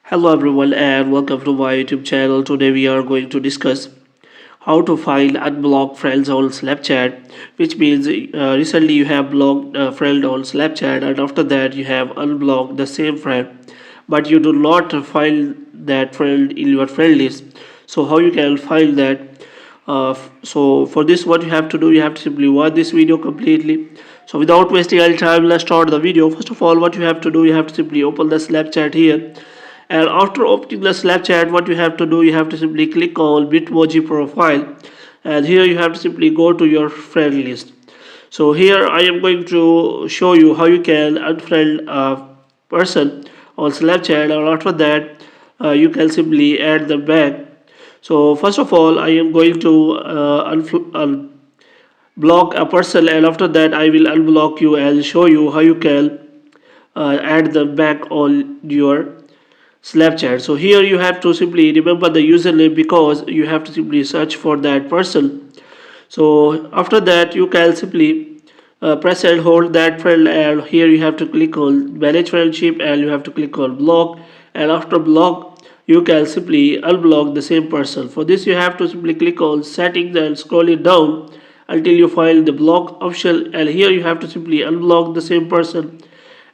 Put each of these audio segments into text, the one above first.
Hello everyone and welcome to my YouTube channel. Today we are going to discuss how to find unblock friends on Snapchat, which means recently you have blocked a friend on Snapchat and after that you have unblocked the same friend, but you do not find that friend in your friend list. So how you can find that? So for this, what you have to do, you have to simply watch this video completely. So without wasting any time, let's start the video. First of all, what you have to do, you have to simply open the Snapchat here, and after opening the Snapchat, what you have to do, you have to simply click on Bitmoji profile, and here you have to simply go to your friend list. So here I am going to show you how you can unfriend a person on Snapchat, and after that you can simply add them back. So first of all, I am going to block a person, and after that I will unblock you and show you how you can add them back on your Snapchat. So here you have to simply remember the username because you have to simply search for that person. So after that you can simply press and hold that friend, and here you have to click on manage friendship and you have to click on block, and after block you can simply unblock the same person. For this you have to simply click on settings and scroll it down until you find the block option, and here you have to simply unblock the same person,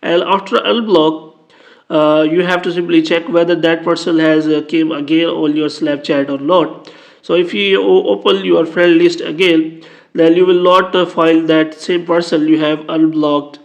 and after unblock you have to simply check whether that person has came again on your Snapchat or not. So if you open your friend list again, then you will not find that same person you have unblocked,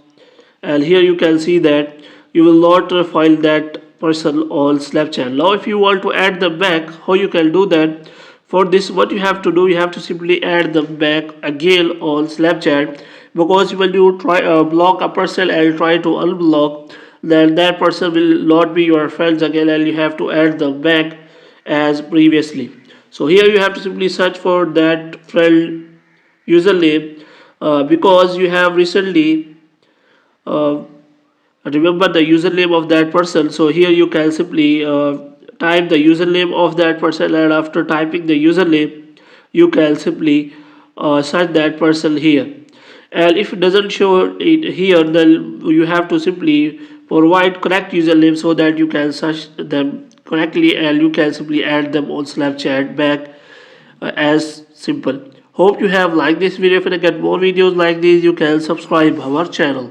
and here you can see that you will not find that person on Snapchat. Now if you want to add them back, how you can do that? For this, what you have to do, you have to simply add them back again on Snapchat, because when you try block a person and try to unblock, then that person will not be your friends again and you have to add them back as previously. So here you have to simply search for that friend username, because you have recently uh, remember the username of that person. So here you can simply type the username of that person, and after typing the username you can simply search that person here, and if it doesn't show it here, then you have to simply provide correct username so that you can search them correctly and you can simply add them on Snapchat back, as simple. Hope you have liked this video. If you get more videos like these, you can subscribe our channel.